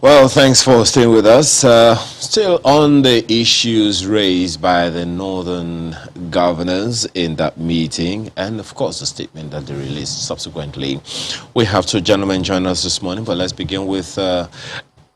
Well, thanks for staying with us. Still on the issues raised by the northern governors in that meeting, and of course the statement that they released subsequently. We have two gentlemen join us this morning, but let's begin with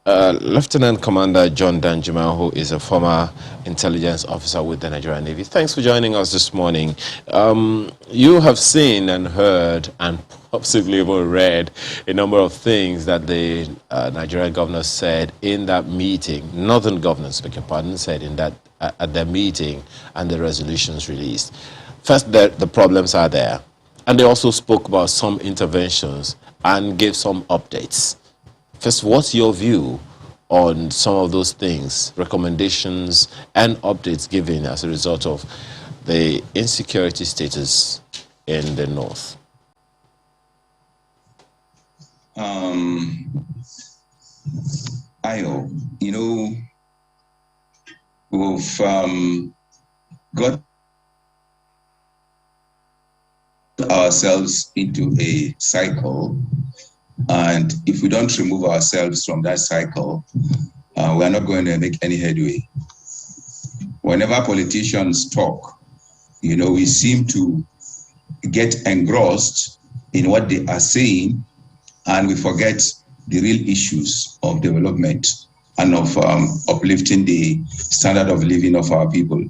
Lieutenant Commander John Danjuma, who is a former intelligence officer with the Nigerian Navy. Thanks for joining us this morning. You have seen and heard and possibly even read a number of things that the Nigerian governors said in that meeting. Northern governors, beg your pardon, said in that at their meeting and the resolutions released. First, the problems are there, and they also spoke about some interventions and gave some updates. First, what's your view on some of those things, recommendations and updates given as a result of the insecurity status in the north? Ayo, we've got ourselves into a cycle, and if we don't remove ourselves from that cycle, we are not going to make any headway. Whenever politicians talk, we seem to get engrossed in what they are saying, and we forget the real issues of development and of uplifting the standard of living of our people.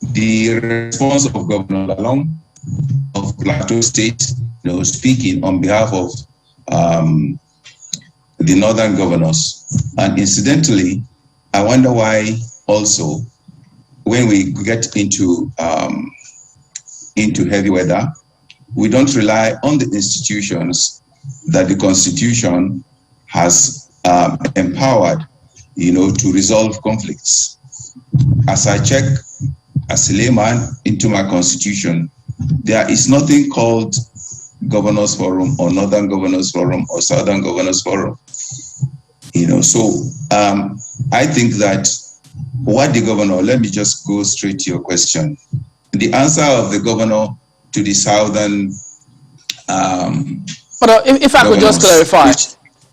The response of Governor Lalong of Plateau State, speaking on behalf of the northern governors. And incidentally, I wonder why also, when we get into heavy weather, we don't rely on the institutions that the Constitution has empowered, to resolve conflicts. As I check as a layman into my Constitution, there is nothing called Governors Forum or Northern Governors Forum or Southern Governors Forum. So I think that what the governor, let me just go straight to your question. The answer of the governor to the southern but if I could just clarify,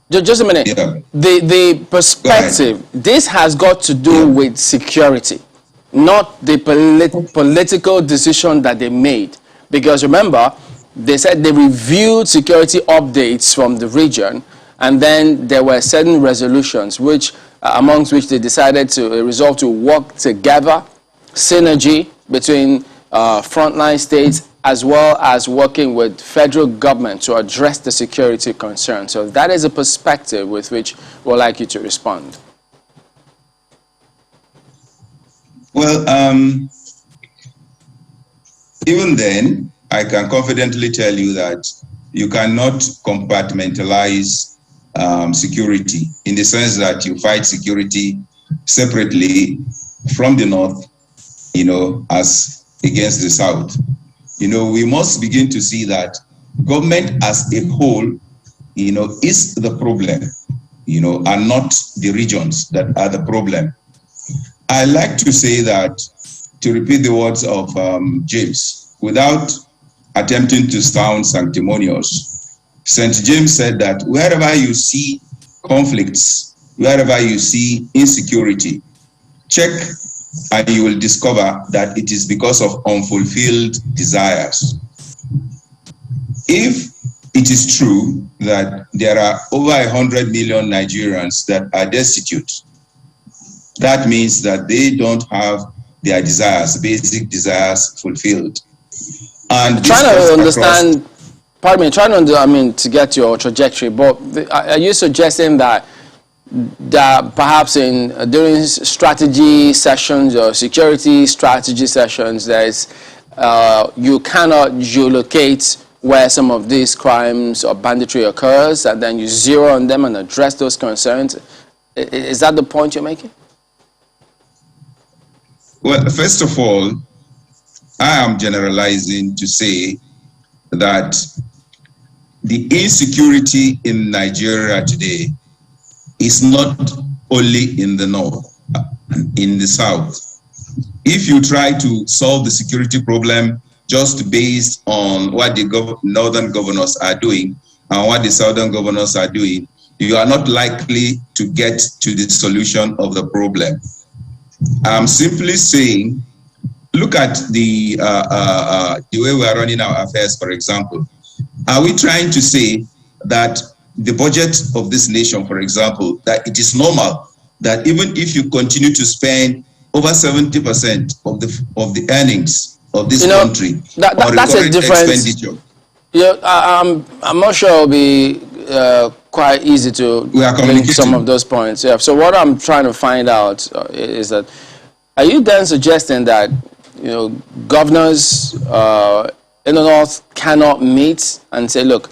just a minute. Yeah. The perspective, this has got to do with security, not the political decision that they made. Because remember, they said they reviewed security updates from the region, and then there were certain resolutions, which amongst which they decided to resolve to work together, synergy between frontline states, as well as working with federal government to address the security concerns. So that is a perspective with which we'd like you to respond. Well, even then, I can confidently tell you that you cannot compartmentalize security in the sense that you fight security separately from the north, as against the south. We must begin to see that government as a whole, is the problem, and not the regions that are the problem. I like to say that, to repeat the words of James, without attempting to sound sanctimonious, St. James said that wherever you see conflicts, wherever you see insecurity, check and you will discover that it is because of unfulfilled desires. If it is true that there are over 100 million Nigerians that are destitute, that means that they don't have their desires, basic desires, fulfilled. And trying to understand, pardon me, trying to, to get your trajectory, but are you suggesting that perhaps during strategy sessions or security strategy sessions, you cannot geolocate where some of these crimes or banditry occurs, and then you zero on them and address those concerns? Is that the point you're making? Well, first of all, I am generalizing to say that the insecurity in Nigeria today is not only in the north, in the south. If you try to solve the security problem just based on what the northern governors are doing, and what the southern governors are doing, you are not likely to get to the solution of the problem. I'm simply saying, look at the way we are running our affairs, for example. Are we trying to say that the budget of this nation, for example, that it is normal that even if you continue to spend over 70% of the earnings of this country on that's a recurrent expenditure? Yeah, I'm not sure it'll be quite easy to link some of those points. Yeah. So what I'm trying to find out is that, are you then suggesting that governors in the North cannot meet and say, look,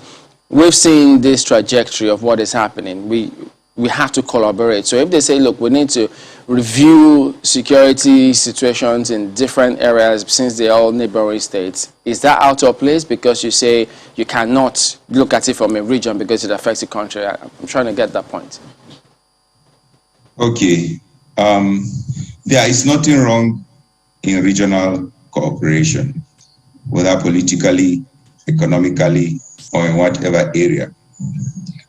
we've seen this trajectory of what is happening. We have to collaborate. So if they say, look, we need to review security situations in different areas since they're all neighboring states, is that out of place because you say you cannot look at it from a region because it affects the country? I'm trying to get that point. Okay. There is nothing wrong in regional cooperation, whether politically, economically, or in whatever area.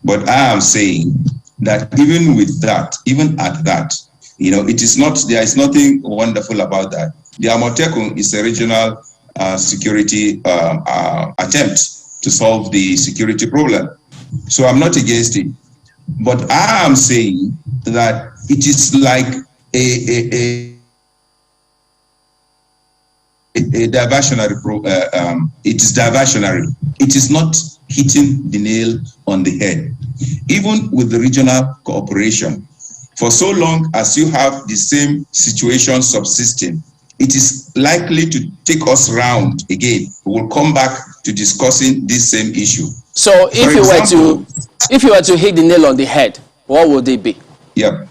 But I am saying that even with that, even at that, it is not, there is nothing wonderful about that. The Amotekun is a regional security attempt to solve the security problem. So I'm not against it. But I am saying that it is like a diversionary, it is diversionary. It is not hitting the nail on the head. Even with the regional cooperation, for so long as you have the same situation subsisting, it is likely to take us round again. We will come back to discussing this same issue. So if you were to hit the nail on the head, what would it be? Yeah.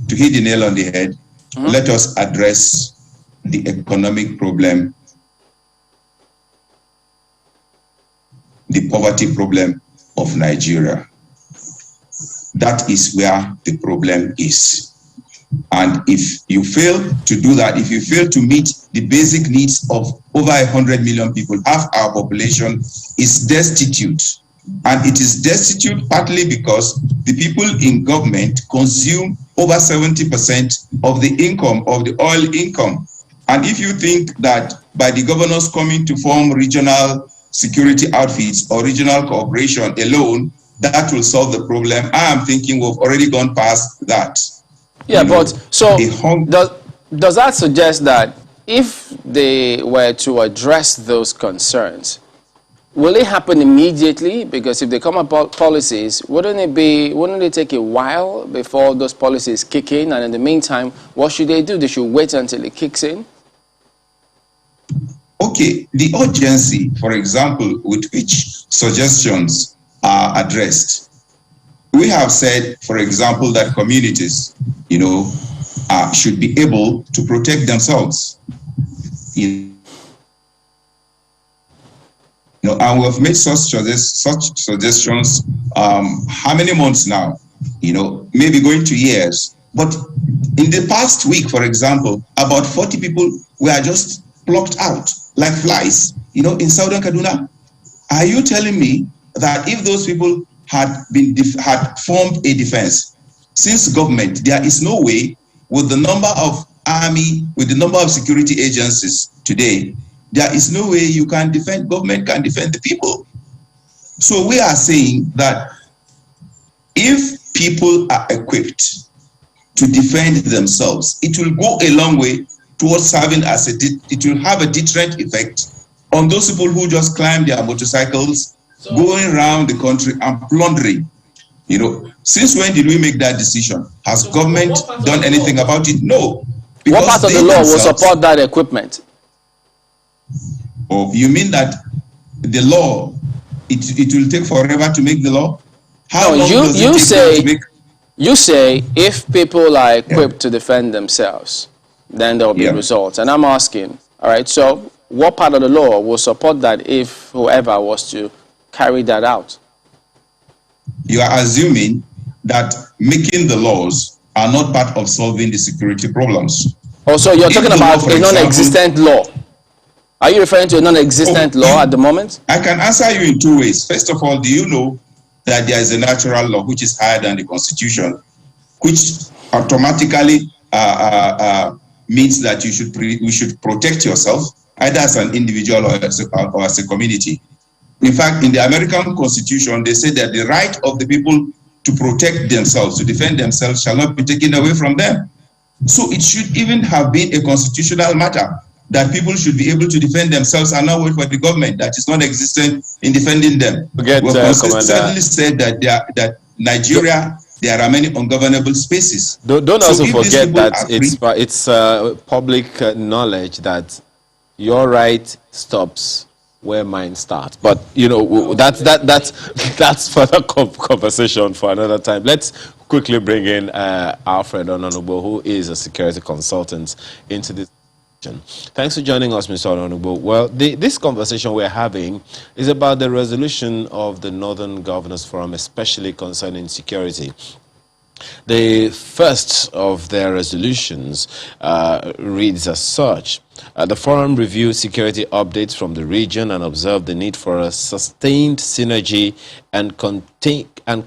To hit the nail on the head, let us address the economic problem, the poverty problem of Nigeria. That is where the problem is. And if you fail to do that, if you fail to meet the basic needs of over 100 million people, half our population is destitute. And it is destitute partly because the people in government consume over 70% of the income, of the oil income. And if you think that by the governors coming to form regional security outfits or regional cooperation alone, that will solve the problem, I am thinking we've already gone past that. Yeah, but so does that suggest that if they were to address those concerns, will it happen immediately? Because if they come up policies, wouldn't it take a while before those policies kick in? And in the meantime, what should they do? They should wait until it kicks in? Okay, the urgency, for example, with which suggestions are addressed. We have said, for example, that communities, should be able to protect themselves. And we have made such suggestions. How many months now? Maybe going to years. But in the past week, for example, about 40 people were just plucked out like flies, in southern Kaduna. Are you telling me that if those people had formed a defense, since government, there is no way with the number of army, with the number of security agencies today, there is no way you can defend, government can defend the people. So we are saying that if people are equipped to defend themselves, it will go a long way towards serving as it will have a deterrent effect on those people who just climb their motorcycles, going around the country and plundering. Since when did we make that decision? Has government done anything about it? No. What part of the law will support that equipment? Oh, you mean that the law, it will take forever to make the law? How long does it take to make? You say if people are equipped to defend themselves, then there will be results. And I'm asking, all right, so what part of the law will support that if whoever was to carry that out? You are assuming that making the laws are not part of solving the security problems. Oh, so you're talking about a non-existent law? Are you referring to a non-existent law at the moment? I can answer you in two ways. First of all, do you know that there is a natural law which is higher than the Constitution, which automatically means that you should protect yourself, either as an individual or as a community. In fact, in the American Constitution, they say that the right of the people to protect themselves, to defend themselves, shall not be taken away from them. So it should even have been a constitutional matter that people should be able to defend themselves and not wait for the government that is non-existent in defending them. We have consistently said that Nigeria, there are many ungovernable spaces. Don't also forget that it's public knowledge that your right stops where mine starts. But you know that's further conversation for another time. Let's quickly bring in Alfred Ononubo, who is a security consultant, into this. Thanks for joining us, Mr. Ononubo. Well, this conversation we're having is about the resolution of the Northern Governors Forum, especially concerning security. The first of their resolutions reads as such. The forum reviewed security updates from the region and observed the need for a sustained synergy and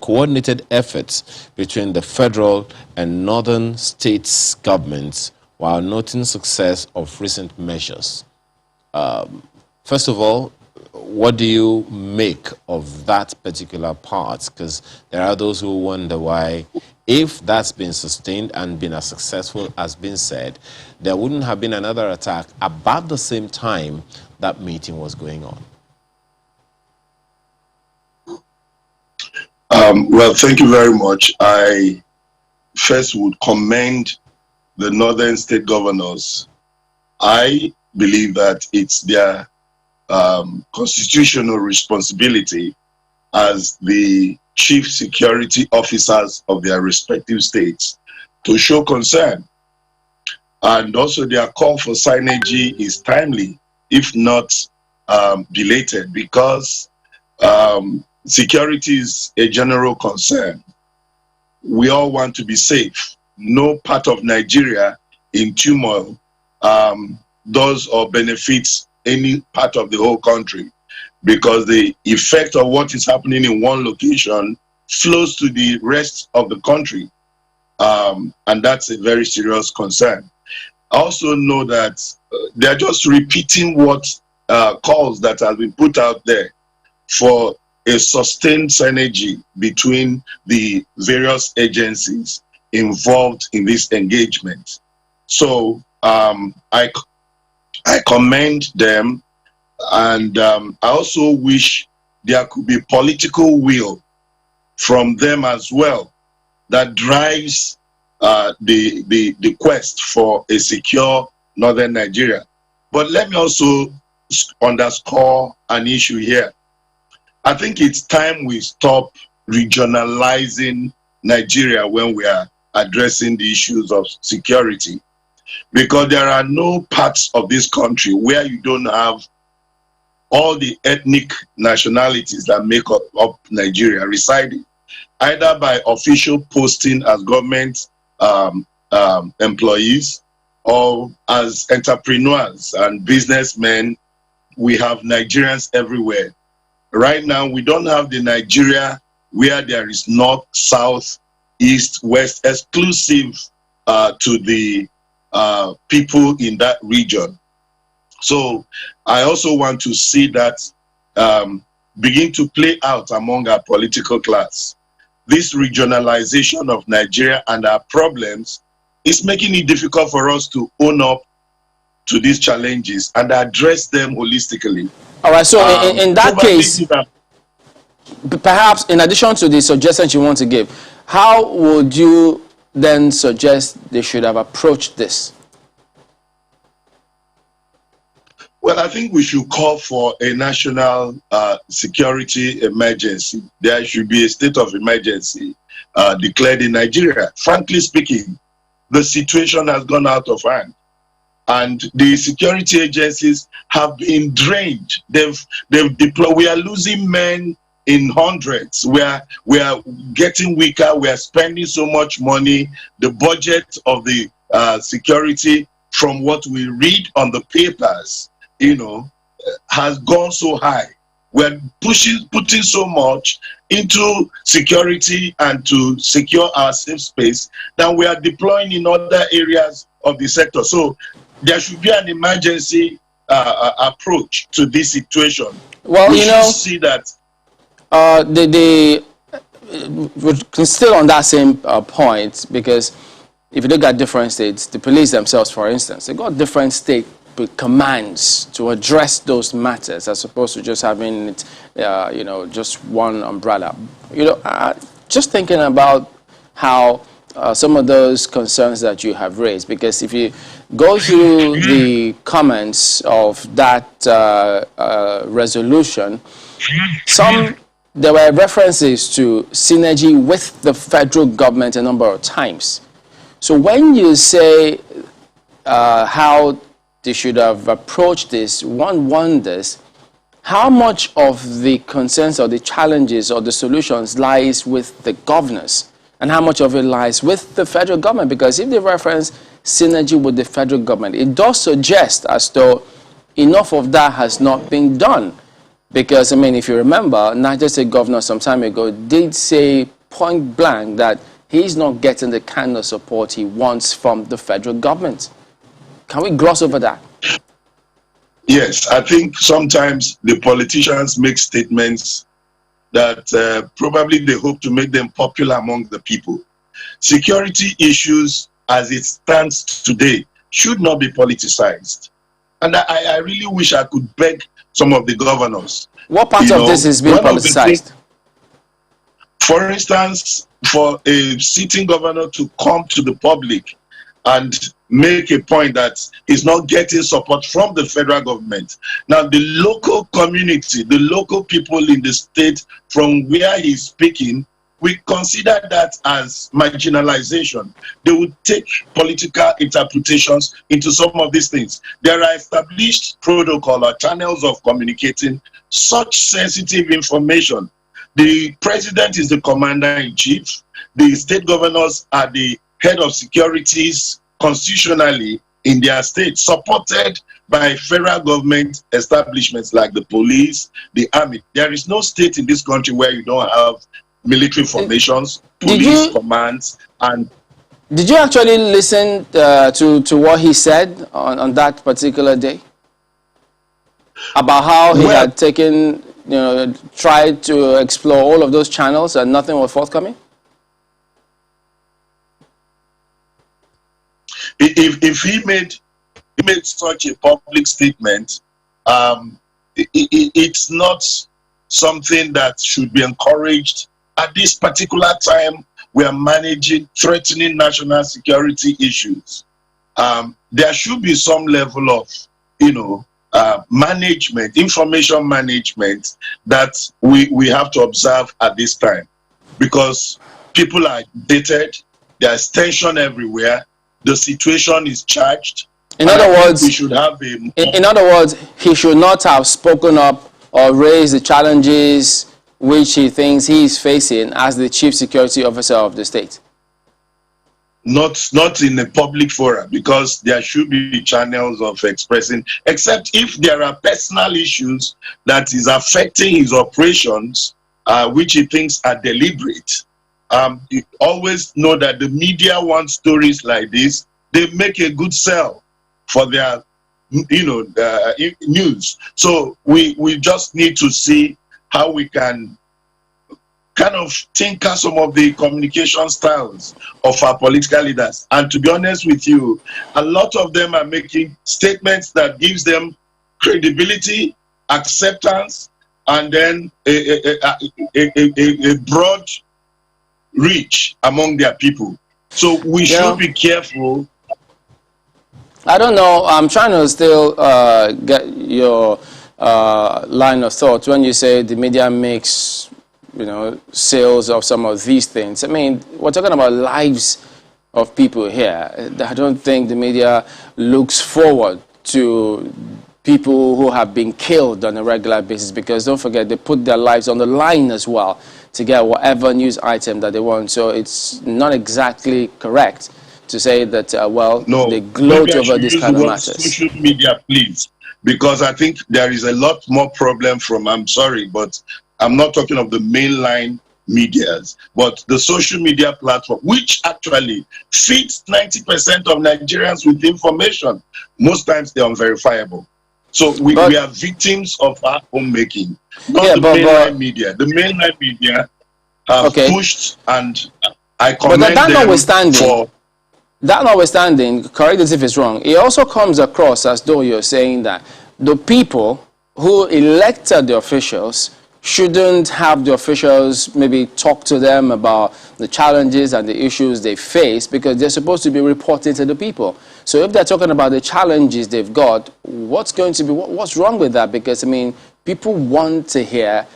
coordinated efforts between the federal and northern states governments, while noting success of recent measures. First of all, what do you make of that particular part? Because there are those who wonder why, if that's been sustained and been as successful as been said, there wouldn't have been another attack about the same time that meeting was going on. Well, thank you very much. I first would commend the northern state governors. I believe that it's their constitutional responsibility as the chief security officers of their respective states to show concern. And also their call for synergy is timely, if not belated, because security is a general concern. We all want to be safe. No part of Nigeria in turmoil does or benefits any part of the whole country, because the effect of what is happening in one location flows to the rest of the country, and that's a very serious concern. I also know that they're just repeating what calls that have been put out there for a sustained synergy between the various agencies involved in this engagement. So I commend them, and I also wish there could be political will from them as well that drives the quest for a secure northern Nigeria. But let me also underscore an issue here. I think it's time we stop regionalizing Nigeria when we are addressing the issues of security, because there are no parts of this country where you don't have all the ethnic nationalities that make up Nigeria residing, either by official posting as government employees or as entrepreneurs and businessmen. We have Nigerians everywhere. Right now, we don't have the Nigeria where there is north, south, east, west, exclusive to the people in that region. So I also want to see that begin to play out among our political class. This regionalization of Nigeria and our problems is making it difficult for us to own up to these challenges and address them holistically. All right, so in that case, perhaps in addition to the suggestions you want to give, how would you then suggest they should have approached this? Well, I think we should call for a national security emergency. There should be a state of emergency declared in Nigeria. Frankly speaking, the situation has gone out of hand, and the security agencies have been drained. They've deployed. We are losing men in hundreds. We are getting weaker. We are spending so much money. The budget of the security, from what we read on the papers, has gone so high. We're putting so much into security and to secure our safe space that we are deploying in other areas of the sector. So there should be an emergency approach to this situation. Well, we should see that. We're still on that same point, because if you look at different states, the police themselves, for instance, they got different state commands to address those matters, as opposed to just having it, just one umbrella. Just thinking about how some of those concerns that you have raised, because if you go through the comments of that resolution, there were references to synergy with the federal government a number of times. So when you say how they should have approached this, one wonders how much of the concerns or the challenges or the solutions lies with the governors and how much of it lies with the federal government. Because if they reference synergy with the federal government, it does suggest as though enough of that has not been done. Because, I mean, if you remember, Niger State Governor some time ago did say point blank that he's not getting the kind of support he wants from the federal government. Can we gloss over that? Yes, I think sometimes the politicians make statements that probably they hope to make them popular among the people. Security issues, as it stands today, should not be politicized. And I really wish I could beg some of the governors. What part of this is being politicized? For instance, for a sitting governor to come to the public and make a point that he's not getting support from the federal government. Now, the local community, the local people in the state from where he's speaking, we consider that as marginalization. They would take political interpretations into some of these things. There are established protocol or channels of communicating such sensitive information. The president is the commander-in-chief. The state governors are the head of securities constitutionally in their state, supported by federal government establishments like the police, the army. There is no state in this country where you don't have military formations, police commands, and... Did you actually listen to what he said on that particular day? About how he had taken, tried to explore all of those channels and nothing was forthcoming? If he made such a public statement, it's not something that should be encouraged. At this particular time, we are managing threatening national security issues. There should be some level of, management, information management that we have to observe at this time, because people are dated, there's tension everywhere, the situation is charged. In other words, we should have a... In other words, he should not have spoken up or raised the challenges which he thinks he is facing as the chief security officer of the state. Not in a public forum, because there should be channels of expressing, except if there are personal issues that is affecting his operations, which he thinks are deliberate. You always know that the media want stories like this. They make a good sell for their, news. So we just need to see how we can kind of tinker some of the communication styles of our political leaders. And to be honest with you, a lot of them are making statements that gives them credibility, acceptance, and then a broad reach among their people. So we should be careful. I don't know. I'm trying to still get your line of thought when you say the media makes, sales of some of these things. I mean, we're talking about lives of people here. I don't think the media looks forward to people who have been killed on a regular basis, because don't forget, they put their lives on the line as well to get whatever news item that they want. So it's not exactly correct to say that, they gloat over this kind of matters. Social media, please. because I think there is a lot more problem from, I'm sorry, but I'm not talking of the mainline medias, but the social media platform, which actually feeds 90% of Nigerians with information. Most times they're unverifiable. So we are victims of our own making, not the mainline media. The mainline media have pushed, and I commend them for... That notwithstanding, correct us if it's wrong, it also comes across as though you're saying that the people who elected the officials shouldn't have the officials maybe talk to them about the challenges and the issues they face, because they're supposed to be reporting to the people. So if they're talking about the challenges they've got, what's wrong with that? Because, I mean, people want to hear,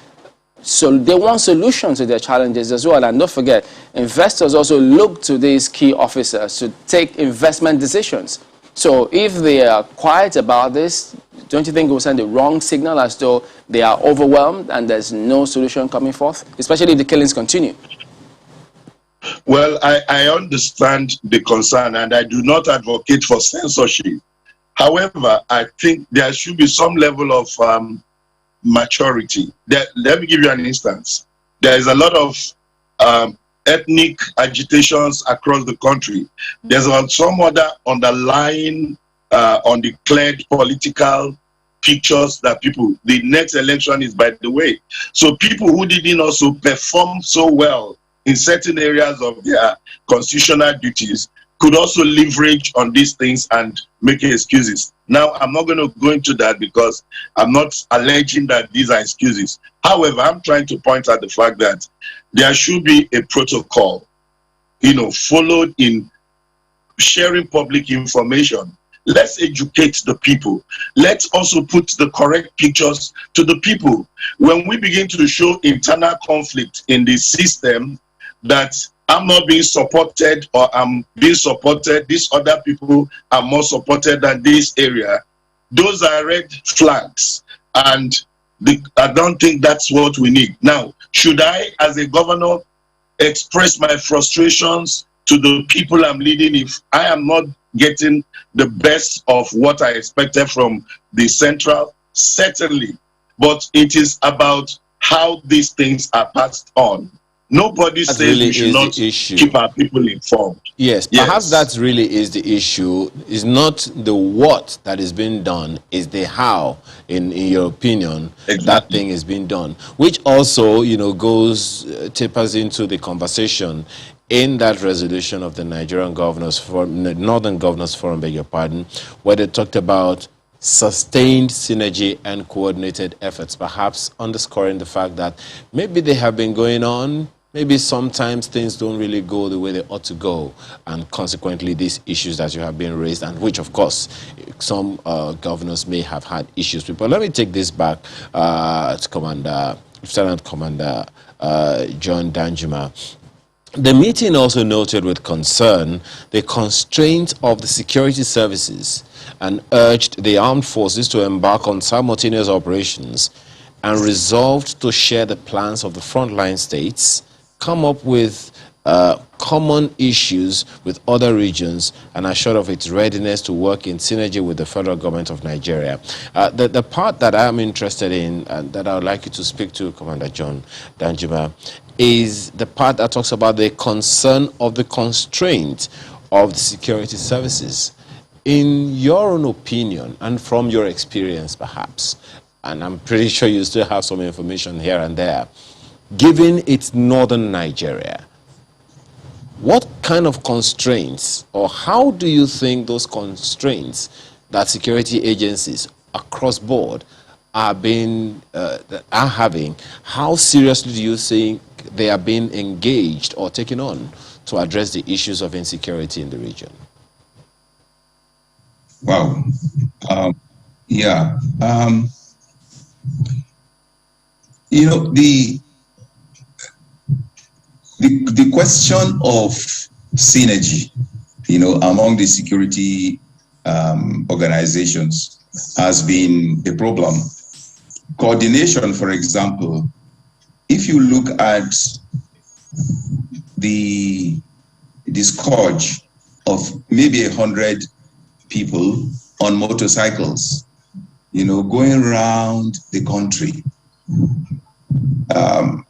so they want solutions to their challenges as well. And don't forget, investors also look to these key officers to take investment decisions. So if they are quiet about this, don't you think it will send the wrong signal as though they are overwhelmed and there's no solution coming forth, especially if the killings continue? Well, I understand the concern, and I do not advocate for censorship. However, I think there should be some level of maturity. Let me give you an instance. There is a lot of ethnic agitations across the country. There's some other underlying undeclared political pictures that the next election is by the way. So people who didn't also perform so well in certain areas of their constitutional duties could also leverage on these things and make excuses. Now, I'm not going to go into that because I'm not alleging that these are excuses. However, I'm trying to point out the fact that there should be a protocol, followed in sharing public information. Let's educate the people. Let's also put the correct pictures to the people. When we begin to show internal conflict in the system, that I'm not being supported or I'm being supported, these other people are more supported than this area, those are red flags. And I don't think that's what we need. Now, should I, as a governor, express my frustrations to the people I'm leading if I am not getting the best of what I expected from the central? Certainly. But it is about how these things are passed on. Nobody says really we should not keep our people informed. Yes, perhaps that really is the issue. It's not the what that is being done, it's the how, in your opinion, that thing is being done. Which also, tapers into the conversation in that resolution of the Nigerian Governors Forum, Northern Governors Forum, beg your pardon, where they talked about sustained synergy and coordinated efforts, perhaps underscoring the fact that maybe they have been going on, maybe sometimes things don't really go the way they ought to go, and consequently these issues that you have been raised, and which of course some governors may have had issues with. But let me take this back to Lieutenant Commander John Danjuma. The meeting also noted with concern the constraint of the security services and urged the armed forces to embark on simultaneous operations and resolved to share the plans of the frontline states, come up with common issues with other regions, and assured of its readiness to work in synergy with the federal government of Nigeria. The part that I'm interested in and that I would like you to speak to, Commander John Danjuma, is the part that talks about the concern of the constraint of the security services. In your own opinion, and from your experience perhaps, and I'm pretty sure you still have some information here and there, given it's northern Nigeria, what kind of constraints, or how do you think those constraints that security agencies across board are having, how seriously do you think they are being engaged or taken on to address the issues of insecurity in the region? Wow. The question of synergy, among the security organizations has been a problem. Coordination, for example, if you look at the scourge of maybe 100 people on motorcycles, going around the country,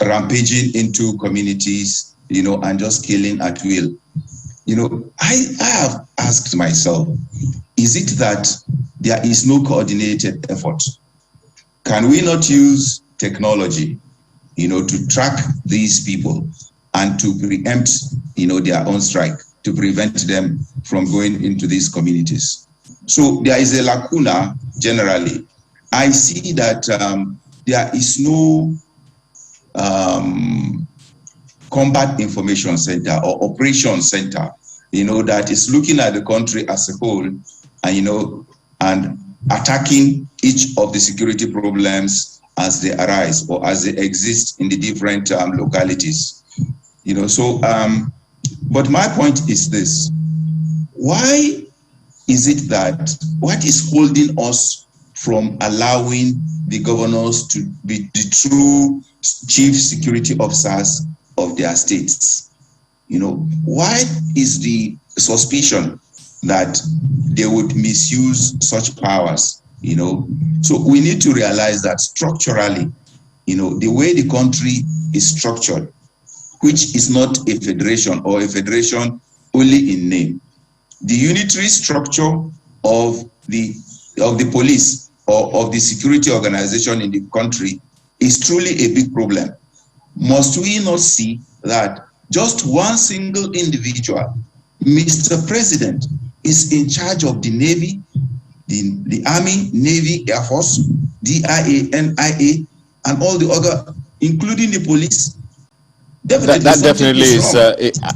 rampaging into communities, and just killing at will. I have asked myself, is it that there is no coordinated effort? Can we not use technology, to track these people and to preempt, their own strike, to prevent them from going into these communities? So there is a lacuna generally. I see that there is no combat information center or operations center, that is looking at the country as a whole and, and attacking each of the security problems as they arise or as they exist in the different localities. But my point is this: why is it that, what is holding us from allowing the governors to be the true chief security officers of their states? Why is the suspicion that they would misuse such powers? So we need to realize that structurally, the way the country is structured, which is not a federation or a federation only in name, the unitary structure of the police or of the security organization in the country is truly a big problem. Must we not see that just one single individual, Mr. President, is in charge of the Navy, the Army, Navy, Air Force, DIA, NIA, and all the other, including the police? Definitely that definitely is.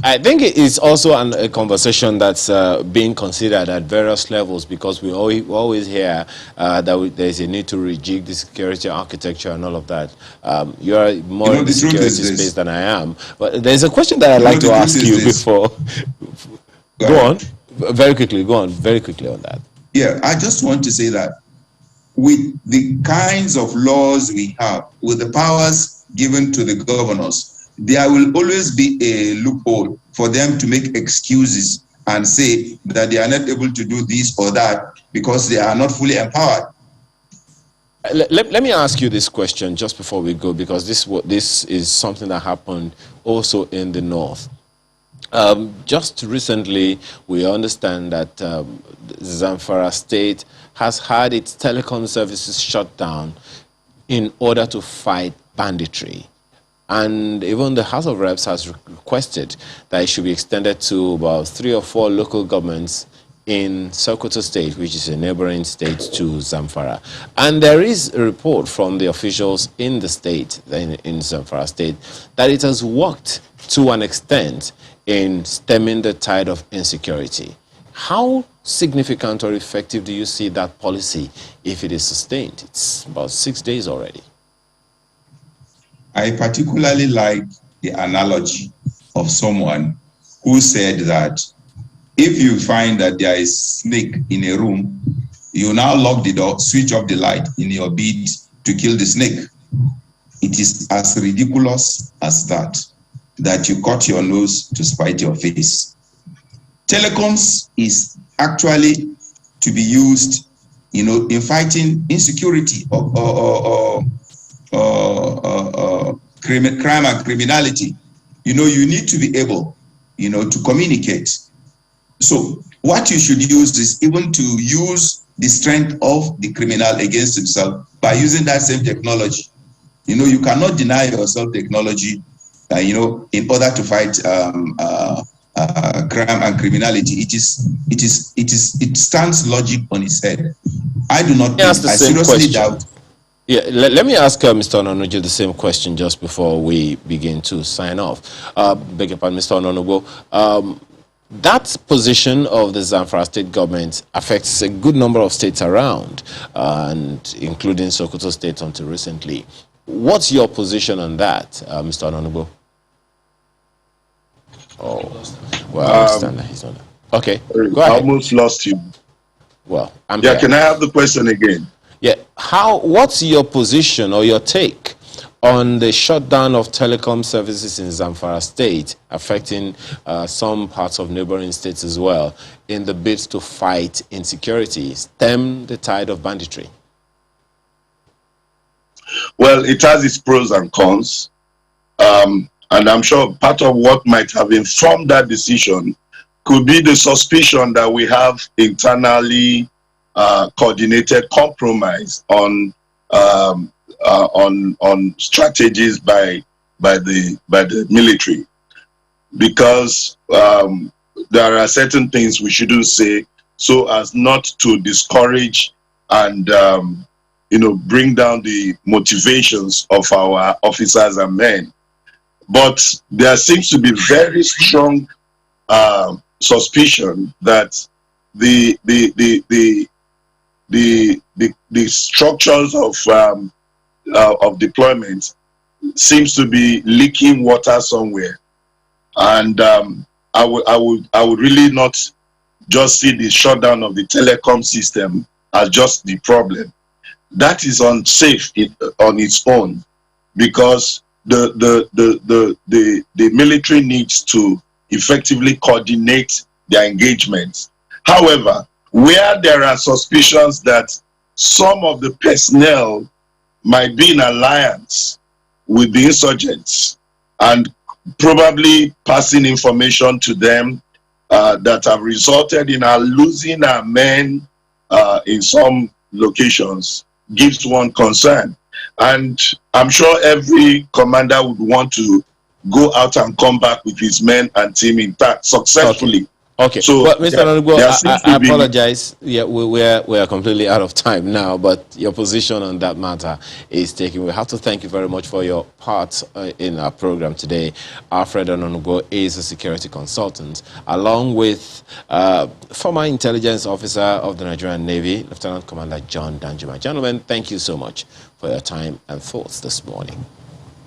I think it is also a conversation that's being considered at various levels, because we always hear that there's a need to rejig the security architecture and all of that. You are more in the security space than I am, but there's a question that I'd like to ask you before. Go on, very quickly. Go on, very quickly on that. Yeah, I just want to say that with the kinds of laws we have, with the powers given to the governors, there will always be a loophole for them to make excuses and say that they are not able to do this or that because they are not fully empowered. Let me ask you this question just before we go, because this is something that happened also in the north. Just recently, we understand that Zamfara State has had its telecom services shut down in order to fight banditry. And even the House of Reps has requested that it should be extended to about 3 or 4 local governments in Sokoto State, which is a neighboring state to Zamfara. And there is a report from the officials in the state, in Zamfara State, that it has worked to an extent in stemming the tide of insecurity. How significant or effective do you see that policy if it is sustained? It's about 6 days already. I particularly like the analogy of someone who said that if you find that there is snake in a room, you now lock the door, switch off the light in your bid to kill the snake. It is as ridiculous as that you cut your nose to spite your face. Telecoms is actually to be used, in fighting insecurity or crime and criminality. You need to be able, to communicate. So what you should use is even to use the strength of the criminal against himself by using that same technology. You cannot deny yourself technology, in order to fight crime and criminality. It stands logic on its head. I do not think, I seriously doubt. Yeah, let me ask Mr. Ononuju the same question just before we begin to sign off. Beg your pardon, Mr. Ononuju. That position of the Zamfara state government affects a good number of states around, and including Sokoto State until recently. What's your position on that, Mr. Ononuju? Oh, well, I understand that he's on. Okay, go ahead. I almost lost you. Well, I'm yeah, here. Can I have the question again? Yeah, what's your position or your take on the shutdown of telecom services in Zamfara State, affecting some parts of neighboring states as well, in the bid to fight insecurity, stem the tide of banditry? Well, it has its pros and cons. And I'm sure part of what might have informed that decision could be the suspicion that we have internally coordinated compromise on strategies by the military, because there are certain things we shouldn't say so as not to discourage and bring down the motivations of our officers and men. But there seems to be very strong suspicion that the structures of deployment seems to be leaking water somewhere, and I would really not just see the shutdown of the telecom system as just the problem. That is unsafe on its own, because the military needs to effectively coordinate their engagements. However, where there are suspicions that some of the personnel might be in alliance with the insurgents and probably passing information to them that have resulted in our losing our men in some locations, gives one concern. And I'm sure every commander would want to go out and come back with his men and team intact successfully. Okay. So, well, Mr. Onugbo, I be... apologize. Yeah, we are completely out of time now, but your position on that matter is taken. We have to thank you very much for your part in our program today. Alfred Onugbo is a security consultant, along with former intelligence officer of the Nigerian Navy, Lieutenant Commander John Danjuma. Gentlemen, thank you so much for your time and thoughts this morning.